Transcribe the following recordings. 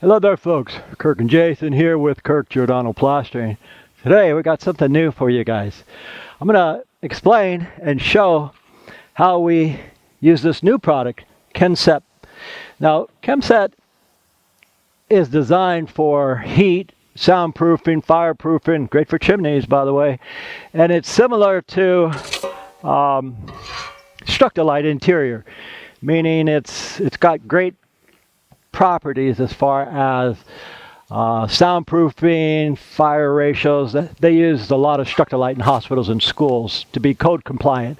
Hello there folks, Kirk and Jason here with Kirk Giordano Plastering. Today we got something new for you guys. I'm going to explain and show how we use this new product, Kemset. Now Kemset is designed for heat, soundproofing, fireproofing, great for chimneys by the way, and it's similar to Structo-lite interior, meaning it's got great properties as far as soundproofing, fire ratios. They use a lot of Structo-lite in hospitals and schools to be code compliant.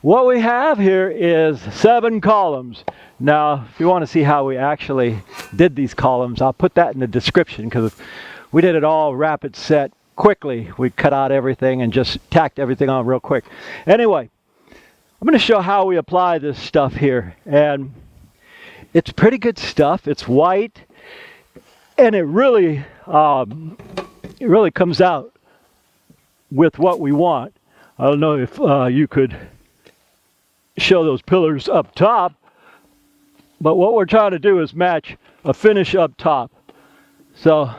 What we have here is 7 columns. Now, if you want to see how we actually did these columns, I'll put that in the description because we did it all rapid set quickly. We cut out everything and just tacked everything on real quick. Anyway, I'm going to show how we apply this stuff here. And it's pretty good stuff. It's white, and it really comes out with what we want. I don't know if you could show those pillars up top, but what we're trying to do is match a finish up top. So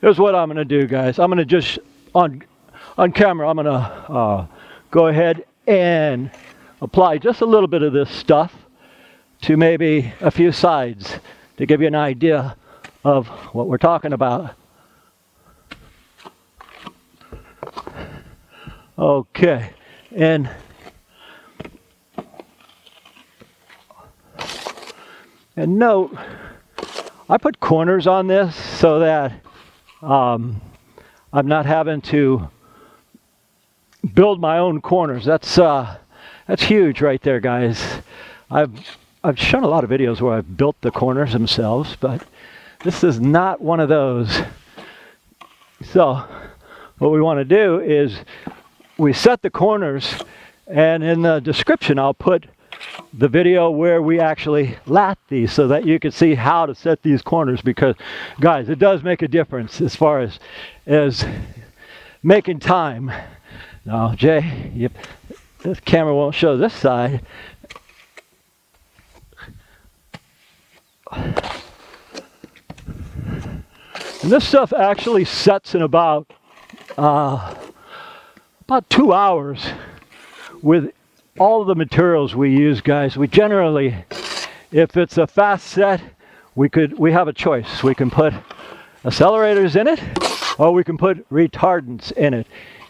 here's what I'm going to do, guys. I'm going to just on camera. I'm going to go ahead and apply just a little bit of this stuff to maybe a few sides to give you an idea of what we're talking about. Okay, and note, I put corners on this so that I'm not having to build my own corners. That's huge right there, guys. I've shown a lot of videos where I've built the corners themselves, but this is not one of those. So what we want to do is we set the corners, and in the description I'll put the video where we actually lat these so that you can see how to set these corners, because guys, it does make a difference as far as making time. Now Jay, this camera won't show this side. And this stuff actually sets in about 2 hours with all of the materials we use, guys. We generally, if it's a fast set, we have a choice. We can put accelerators in it, or we can put retardants in it.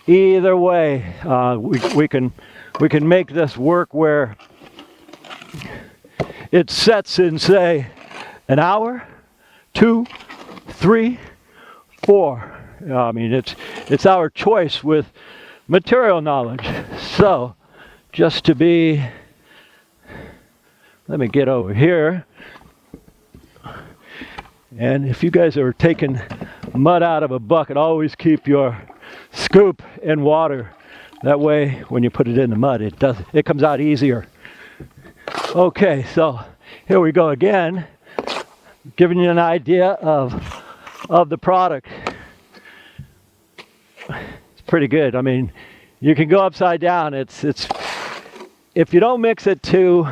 Either way, we can make this work where it sets in, say, an hour, 2, 3, 4. I mean, it's our choice with material knowledge. So, just to be, let me get over here. And if you guys are taking mud out of a bucket, always keep your scoop in water. That way, when you put it in the mud, it comes out easier. Okay, so here we go again, giving you an idea of the product. It's pretty good. I mean, you can go upside down. It's if you don't mix it too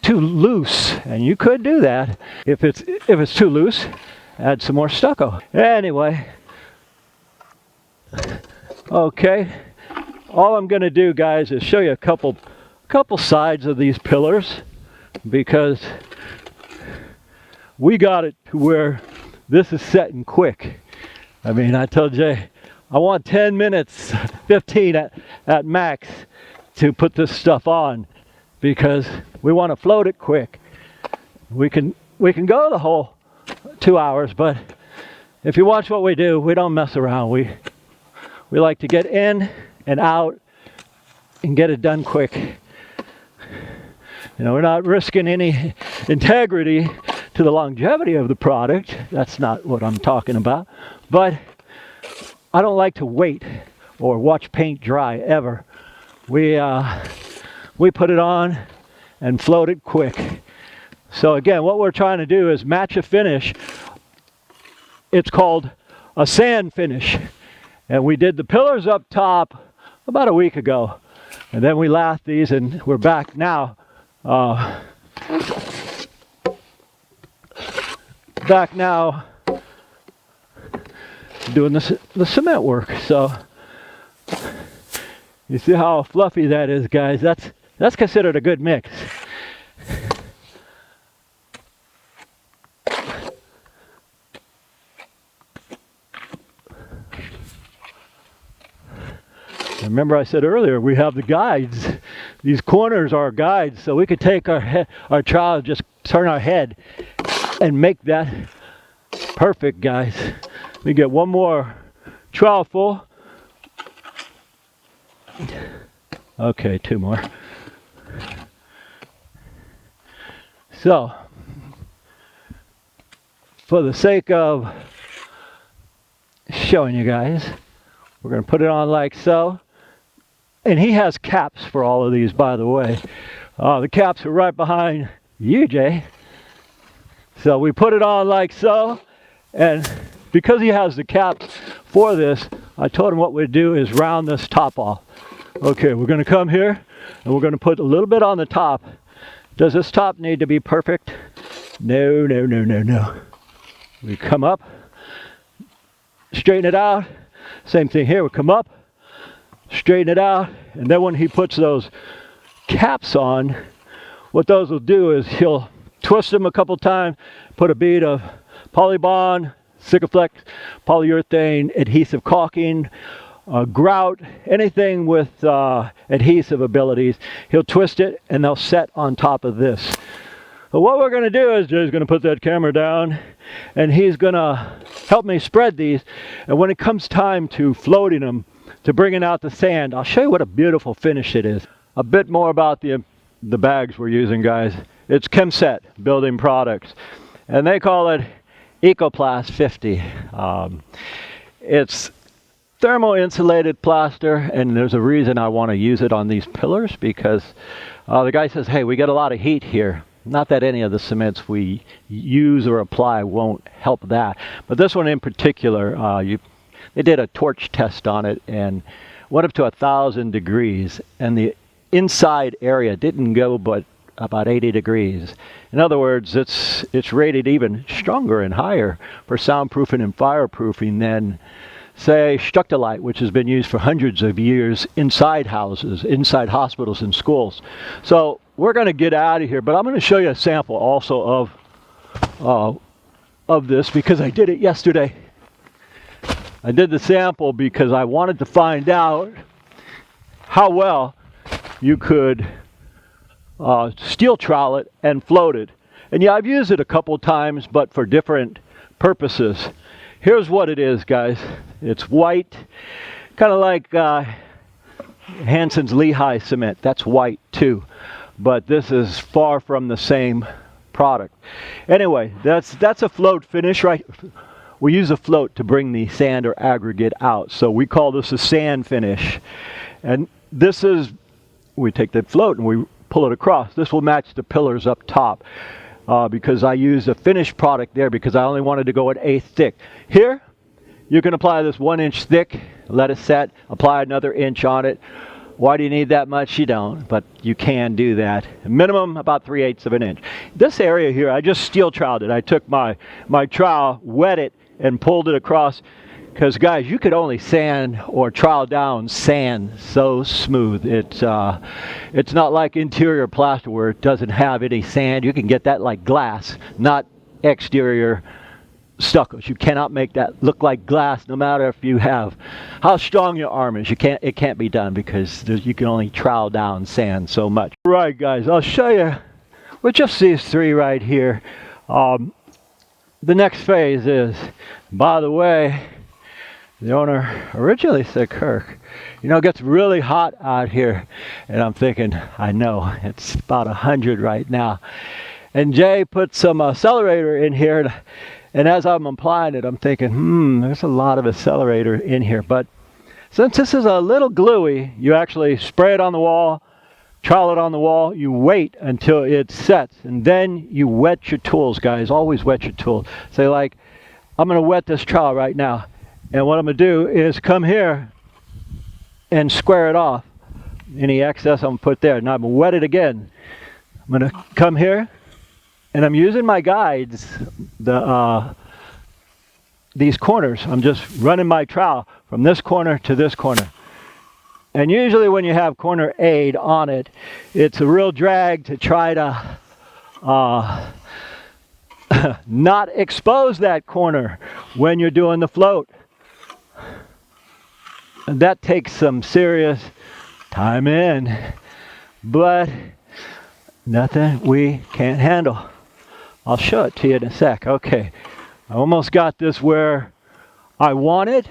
loose, and you could do that. If it's too loose, add some more stucco. Anyway, okay. All I'm going to do, guys, is show you a couple sides of these pillars, because we got it to where this is setting quick. I mean, I told Jay I want 10 minutes, 15 at max to put this stuff on, because we want to float it quick. We can go the whole 2 hours, but if you watch what we do, we don't mess around. We like to get in and out and get it done quick. You know, we're not risking any integrity to the longevity of the product. That's not what I'm talking about. But I don't like to wait or watch paint dry ever. We put it on and float it quick. So again, what we're trying to do is match a finish. It's called a sand finish. And we did the pillars up top about a week ago. And then we lathed these, and we're back now back now doing the cement work. So you see how fluffy that is, guys. That's considered a good mix. Remember I said earlier, we have the guides. These corners are guides, so we could take our trowel, just turn our head and make that perfect, guys. We get one more trowel full. Okay, two more. So, for the sake of showing you guys, we're going to put it on like so. And he has caps for all of these, by the way. The caps are right behind you, Jay. So we put it on like so. And because he has the caps for this, I told him what we'd do is round this top off. Okay, we're going to come here and we're going to put a little bit on the top. Does this top need to be perfect? No, no, no, no, no. We come up, straighten it out. Same thing here, we come up, straighten it out, and then when he puts those caps on, what those will do is he'll twist them a couple times, put a bead of Polybond, Sikaflex, polyurethane, adhesive caulking, grout, anything with adhesive abilities. He'll twist it and they'll set on top of this. But what we're going to do is Jay's going to put that camera down and he's going to help me spread these. And when it comes time to floating them, to bringing out the sand, I'll show you what a beautiful finish it is. A bit more about the bags we're using, guys. It's Kemset Building Products. And they call it Ekoplast 50. It's thermal insulated plaster, and there's a reason I want to use it on these pillars, because the guy says, hey, we get a lot of heat here. Not that any of the cements we use or apply won't help that, but this one in particular, they did a torch test on it and went up to 1,000 degrees, and the inside area didn't go but about 80 degrees. In other words, it's rated even stronger and higher for soundproofing and fireproofing than, say, Structo-lite, which has been used for hundreds of years inside houses, inside hospitals and schools. So we're going to get out of here, but I'm going to show you a sample also of this, because I did it yesterday. I did the sample because I wanted to find out how well you could steel trowel it and float it. And yeah, I've used it a couple times, but for different purposes. Here's what it is, guys. It's white, kind of like Hansen's Lehigh cement. That's white too, but this is far from the same product. Anyway, that's a float finish, right? We use a float to bring the sand or aggregate out, so we call this a sand finish. And this is, we take that float and we pull it across. This will match the pillars up top, because I used a finished product there because I only wanted to go an eighth thick. Here, you can apply this 1 inch thick, let it set, apply another inch on it. Why do you need that much? You don't, but you can do that. Minimum about 3/8 of an inch. This area here, I just steel troweled it. I took my trowel, wet it, and pulled it across. Because guys, you could only sand or trowel down sand so smooth. It's not like interior plaster where it doesn't have any sand. You can get that like glass, not exterior stuccos. You cannot make that look like glass, no matter if you have how strong your arm is. It can't be done because you can only trowel down sand so much. Right, guys, I'll show you with just these three right here. The next phase is, by the way, the owner originally said, Kirk, you know, it gets really hot out here. And I'm thinking, I know, it's about 100 right now. And Jay put some accelerator in here. And as I'm applying it, I'm thinking, there's a lot of accelerator in here. But since this is a little gluey, you actually spray it on the wall, trowel it on the wall, you wait until it sets. And then you wet your tools, guys. Always wet your tools. Say like, I'm going to wet this trowel right now. And what I'm going to do is come here and square it off. Any excess I'm going to put there. Now I'm going to wet it again. I'm going to come here And I'm using my guides, these corners. I'm just running my trowel from this corner to this corner. And usually when you have corner aid on it, it's a real drag to try to not expose that corner when you're doing the float. And that takes some serious time in, but nothing we can't handle. I'll show it to you in a sec. Okay, I almost got this where I want it.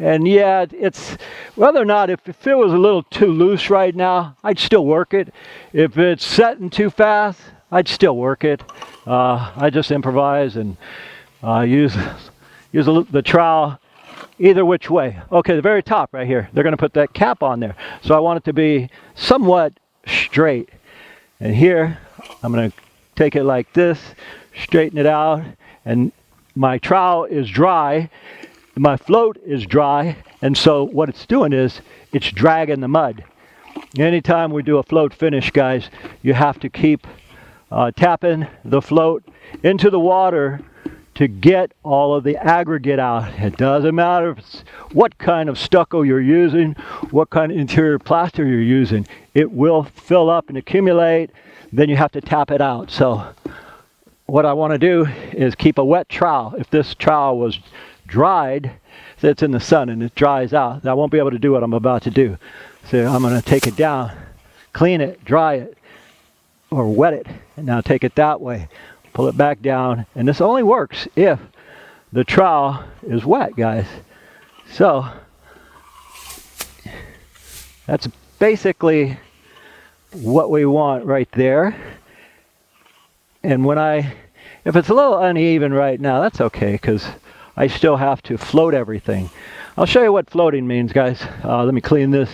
And yeah, it's whether or not, if it was a little too loose right now, I'd still work it. If it's setting too fast, I'd still work it. I just improvise and use the trowel either which way. Okay, the very top right here, they're going to put that cap on there. So I want it to be somewhat straight. And here, I'm going to take it like this, straighten it out, and my trowel is dry. My float is dry, and so what it's doing is it's dragging the mud. Anytime we do a float finish, guys, you have to keep tapping the float into the water to get all of the aggregate out. It doesn't matter what kind of stucco you're using, what kind of interior plaster you're using. It will fill up and accumulate, then you have to tap it out. So what I want to do is keep a wet trowel. If this trowel was dried, so it's in the sun and it dries out, I won't be able to do what I'm about to do. So I'm going to take it down, clean it, dry it, or wet it, and now take it that way, pull it back down, and this only works if the trowel is wet, guys. So that's basically what we want right there. And if it's a little uneven right now, that's okay, because I still have to float everything. I'll show you what floating means, guys. Let me clean this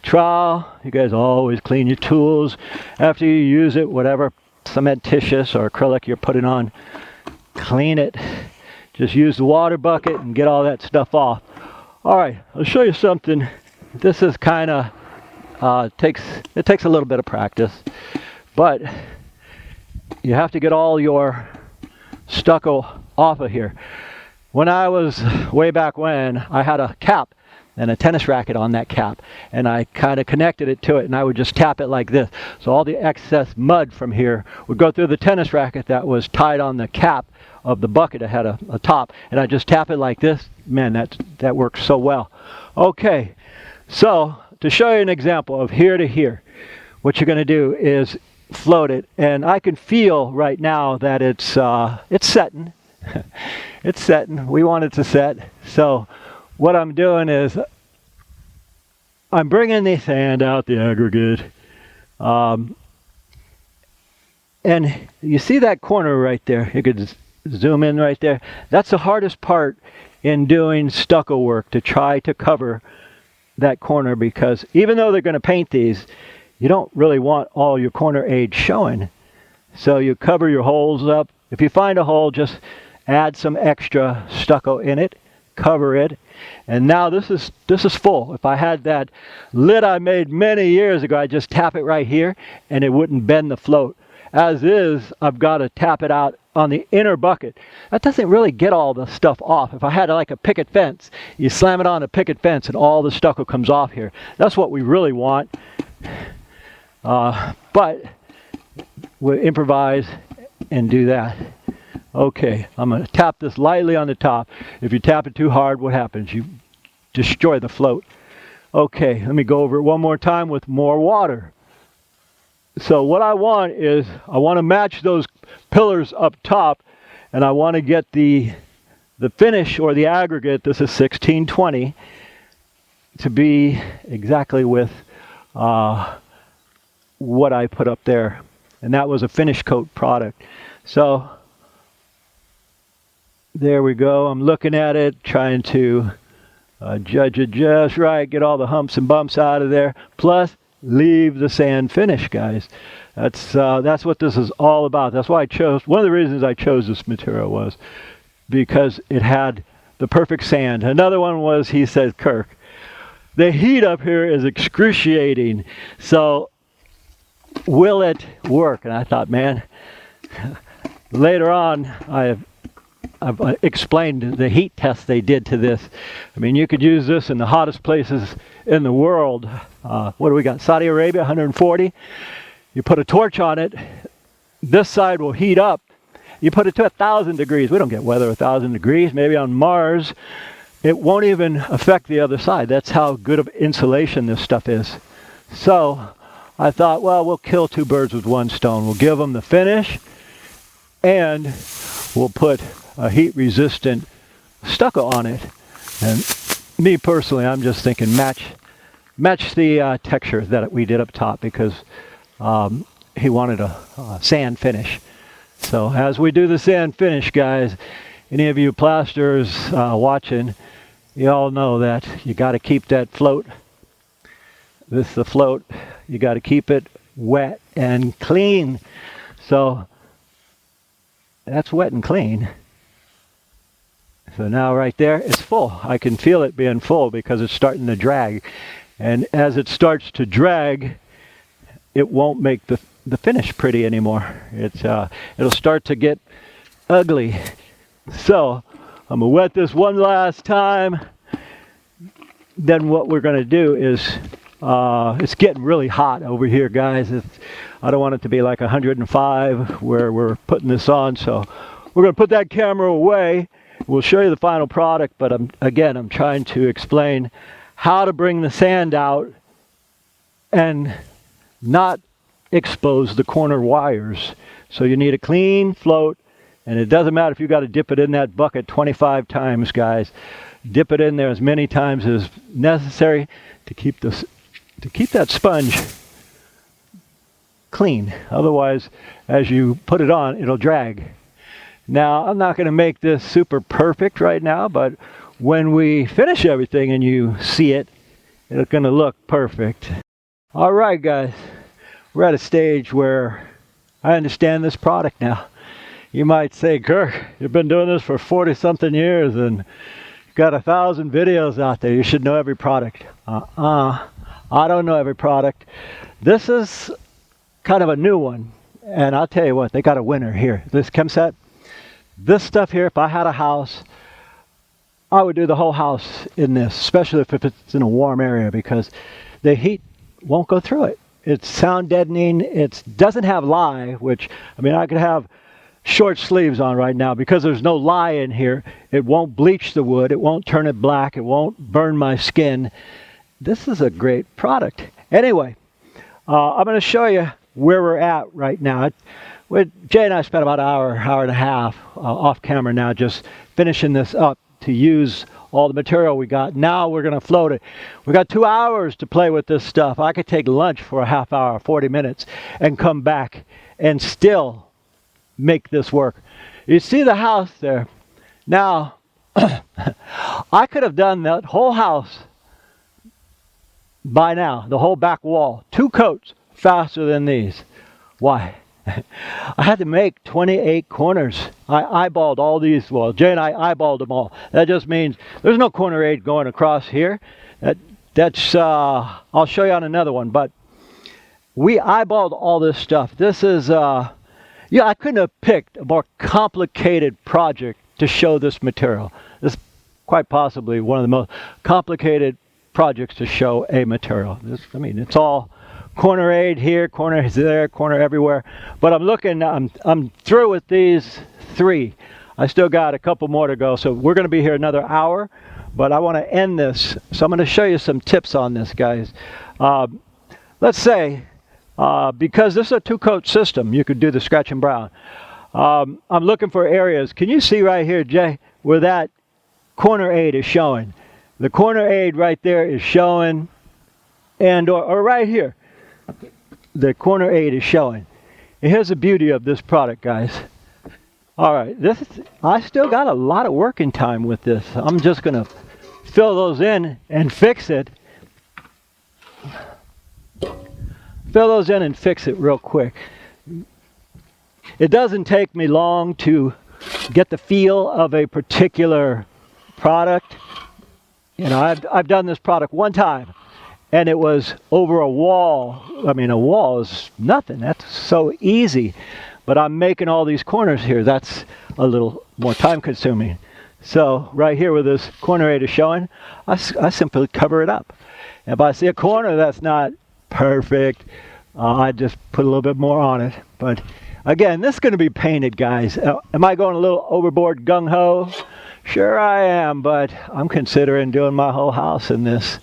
trowel. You guys always clean your tools after you use it, whatever cementitious or acrylic you're putting on. Clean it. Just use the water bucket and get all that stuff off. All right, I'll show you something. This is kind of, takes a little bit of practice, but you have to get all your stucco off of here. When I was way back when, I had a cap and a tennis racket on that cap, and I kind of connected it to it, and I would just tap it like this. So all the excess mud from here would go through the tennis racket that was tied on the cap of the bucket. It had a top, and I just tap it like this. Man, that works so well. Okay, so to show you an example of here to here, what you're going to do is float it, and I can feel right now that it's setting. It's setting. We want it to set. So what I'm doing is I'm bringing the sand out, the aggregate, and you see that corner right there. You could zoom in right there. That's the hardest part in doing stucco work, to try to cover that corner, because even though they're going to paint these, you don't really want all your corner aid showing. So you cover your holes up. If you find a hole, just add some extra stucco in it, cover it, and now this is full. If I had that lid I made many years ago, I'd just tap it right here and it wouldn't bend the float. As is, I've got to tap it out on the inner bucket. That doesn't really get all the stuff off. If I had like a picket fence, you slam it on a picket fence and all the stucco comes off here. That's what we really want. But we'll improvise and do that. Okay, I'm going to tap this lightly on the top. If you tap it too hard, what happens? You destroy the float. Okay, let me go over it one more time with more water. So what I want is, I want to match those pillars up top, and I want to get the finish or the aggregate, this is 1620, to be exactly with what I put up there. And that was a finish coat product. So there we go. I'm looking at it, trying to judge it just right, get all the humps and bumps out of there, plus leave the sand finish, guys. That's what this is all about. That's why one of the reasons I chose this material was because it had the perfect sand. Another one was, he said, Kirk, the heat up here is excruciating, so will it work? And I thought, man, later on, I've explained the heat test they did to this. I mean, you could use this in the hottest places in the world. What do we got? Saudi Arabia, 140. You put a torch on it, this side will heat up. You put it to 1,000 degrees. We don't get weather 1,000 degrees. Maybe on Mars, it won't even affect the other side. That's how good of insulation this stuff is. So I thought, well, we'll kill two birds with one stone. We'll give them the finish, and we'll put a heat-resistant stucco on it. And me personally, I'm just thinking match the texture that we did up top, because he wanted a sand finish. So as we do the sand finish, guys, any of you plasters watching, you all know that you got to keep that float. This is the float. You got to keep it wet and clean. So that's wet and clean. So now right there, it's full. I can feel it being full because it's starting to drag. And as it starts to drag, it won't make the finish pretty anymore. It'll start to get ugly. So I'm gonna wet this one last time. Then what we're gonna do is, it's getting really hot over here, guys. I don't want it to be like 105 where we're putting this on. So we're gonna put that camera away. We'll show you the final product, but I'm trying to explain how to bring the sand out and not expose the corner wires. So you need a clean float, and it doesn't matter if you got to dip it in that bucket 25 times, guys. Dip it in there as many times as necessary to keep that sponge clean. Otherwise, as you put it on, it'll drag. Now, I'm not going to make this super perfect right now, but when we finish everything and you see it, it's going to look perfect. All right, guys. We're at a stage where I understand this product now. You might say, Kirk, you've been doing this for 40-something years and got 1,000 videos out there. You should know every product. I don't know every product. This is kind of a new one. And I'll tell you what, they got a winner here. This Kemset. This stuff here, if I had a house, I would do the whole house in this, especially if it's in a warm area, because the heat won't go through it. It's sound deadening. It doesn't have lye, which, I mean, I could have short sleeves on right now because there's no lye in here. It won't bleach the wood. It won't turn it black. It won't burn my skin. This is a great product. Anyway, I'm going to show you where we're at right now. Jay and I spent about an hour and a half off camera now just finishing this up to use all the material we got. Now we're going to float it. We got 2 hours to play with this stuff. I could take lunch for a half hour, 40 minutes, and come back and still make this work. You see the house there? Now, I could have done that whole house by now, the whole back wall, 2 coats faster than these. Why? I had to make 28 corners. I eyeballed all these. Well, Jay and I eyeballed them all. That just means there's no corner aid going across here. That's I'll show you on another one. But we eyeballed all this stuff. This is yeah, I couldn't have picked a more complicated project to show this material. This is quite possibly one of the most complicated projects to show a material. I mean, it's all corner aid here, corner there, corner everywhere. But I'm through with these 3. I still got a couple more to go, so we're going to be here another hour. But I want to end this, so I'm going to show you some tips on this, guys. Let's say, because this is a 2-coat system, you could do the scratch and brown. I'm looking for areas. Can you see right here, Jay, where that corner aid is showing? The corner aid right there is showing, and or right here. The corner aid is showing. And here's the beauty of this product, guys. All right, I still got a lot of working time with this. I'm just going to fill those in and fix it. Fill those in and fix it real quick. It doesn't take me long to get the feel of a particular product. You know, I've done this product one time, and it was over a wall. I mean, a wall is nothing. That's so easy. but I'm making all these corners here. That's a little more time consuming. So right here where this corner rate is showing, I simply cover it up. And if I see a corner that's not perfect, I just put a little bit more on it. But again, this is going to be painted, guys. Am I going a little overboard gung-ho? Sure I am, but I'm considering doing my whole house in this.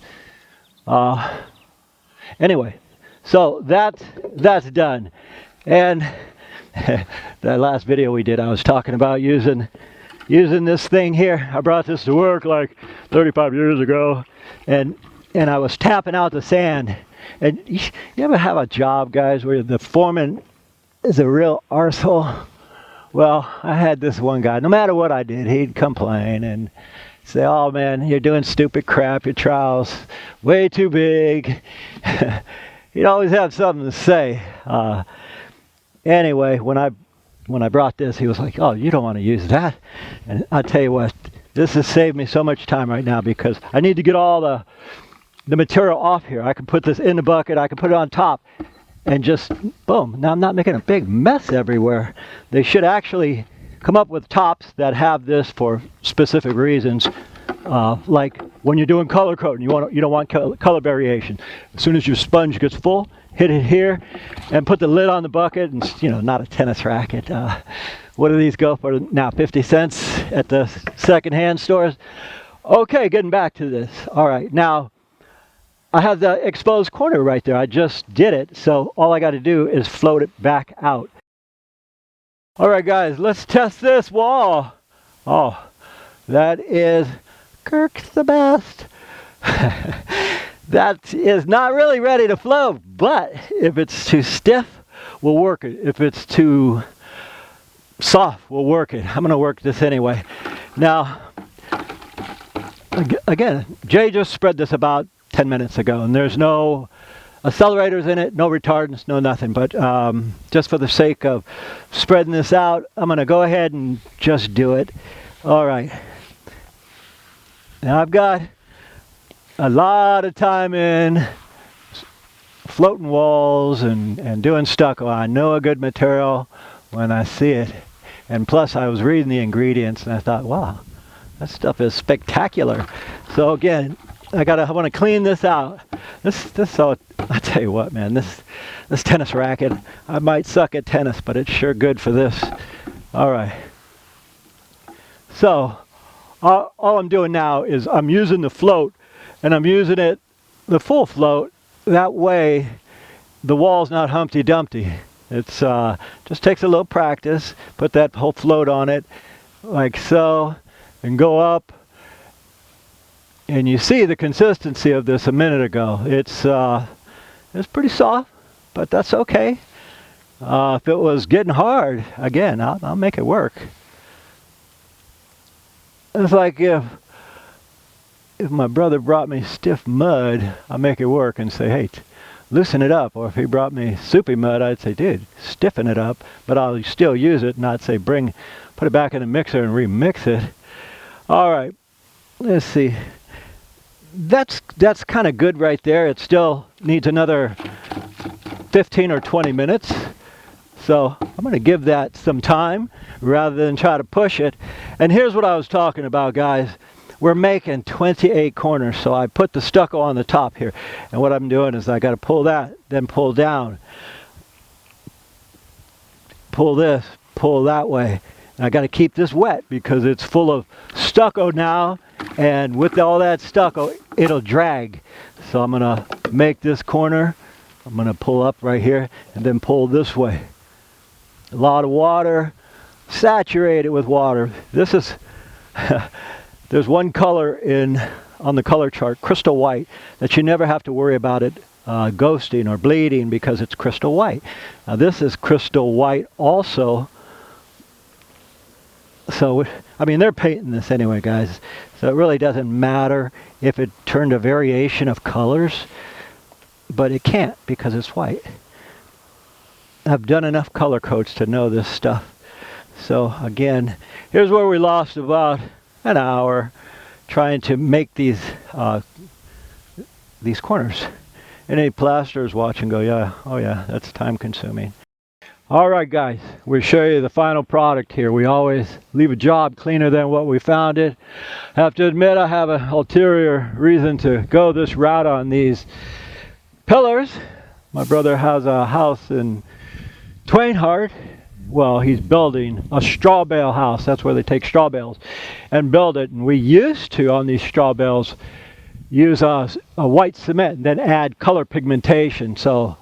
Anyway, so that's done. And that last video we did, I was talking about using this thing here. I brought this to work like 35 years ago, and I was tapping out the sand. And you ever have a job, guys, where the foreman is a real arsehole? Well, I had this one guy, no matter what I did, he'd complain and say, oh man, you're doing stupid crap, your trowel's way too big. He'd always have something to say. Anyway, when I brought this, he was like, oh, you don't want to use that. And I'll tell you what, this has saved me so much time right now because I need to get all the material off here. I can put this in the bucket, I can put it on top, and just boom. Now I'm not making a big mess everywhere. They should actually come up with tops that have this for specific reasons, like when you're doing color coding, you don't want color variation. As soon as your sponge gets full, hit it here and put the lid on the bucket, and not a tennis racket. What do these go for now? 50 cents at the secondhand stores. Okay, getting back to this. All right, now I have the exposed corner right there. I just did it, so all I got to do is float it back out. All right, guys, let's test this wall. Oh, that is Kirk's the best. That is not really ready to float, but if it's too stiff, we'll work it. If it's too soft, we'll work it. I'm going to work this anyway. Now, again, Jay just spread this about 10 minutes ago, and there's no accelerators in it, no retardants, no nothing, but just for the sake of spreading this out, I'm going to go ahead and just do it. All right. Now I've got a lot of time in floating walls and doing stucco. I know a good material when I see it, and plus I was reading the ingredients and I thought, wow, that stuff is spectacular. So again, I want to clean this out. So I tell you what, man, this tennis racket, I might suck at tennis, but it's sure good for this. All right. So all I'm doing now is I'm using the float, and I'm using it the full float. That way, the wall's not Humpty Dumpty. It's just takes a little practice. Put that whole float on it, like so, and go up. And you see the consistency of this a minute ago. It's pretty soft, but that's okay. If it was getting hard, again, I'll make it work. It's like if my brother brought me stiff mud, I'll make it work and say, hey, loosen it up. Or if he brought me soupy mud, I'd say, dude, stiffen it up. But I'll still use it, not say put it back in the mixer and remix it. All right, let's see. That's kind of good right there. It still needs another 15 or 20 minutes. So I'm going to give that some time rather than try to push it. And here's what I was talking about, guys. We're making 28 corners, so I put the stucco on the top here. And what I'm doing is I got to pull that, then pull down. Pull this, pull that way. And I got to keep this wet because it's full of stucco now. And with all that stucco, it'll drag. So I'm going to make this corner. I'm going to pull up right here and then pull this way. A lot of water, saturate it with water. This is, there's one color on the color chart, crystal white, that you never have to worry about it ghosting or bleeding because it's crystal white. Now this is crystal white also. So, I mean, they're painting this anyway, guys. So it really doesn't matter if it turned a variation of colors, but it can't because it's white. I've done enough color coats to know this stuff. So again, here's where we lost about an hour trying to make these corners. And any plasters watch and go, yeah, oh yeah, that's time consuming. All right, guys, we'll show you the final product here. We always leave a job cleaner than what we found it. I have to admit, I have an ulterior reason to go this route on these pillars. My brother has a house in Twainhart. Well, he's building a straw bale house. That's where they take straw bales and build it. And we used to, on these straw bales, use a white cement and then add color pigmentation. So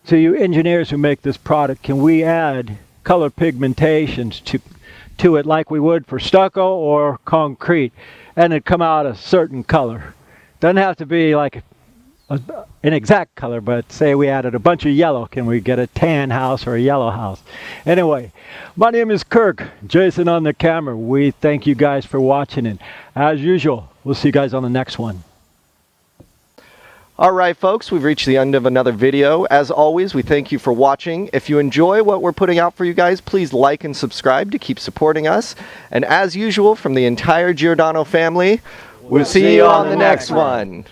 to you engineers who make this product, can we add color pigmentations to it like we would for stucco or concrete, and it come out a certain color? Doesn't have to be like an exact color, but say we added a bunch of yellow, can we get a tan house or a yellow house? Anyway, my name is Kirk, Jason on the camera. We thank you guys for watching, and as usual, we'll see you guys on the next one. All right, folks, we've reached the end of another video. As always, we thank you for watching. If you enjoy what we're putting out for you guys, please like and subscribe to keep supporting us. And as usual, from the entire Giordano family, we'll see you on the next one.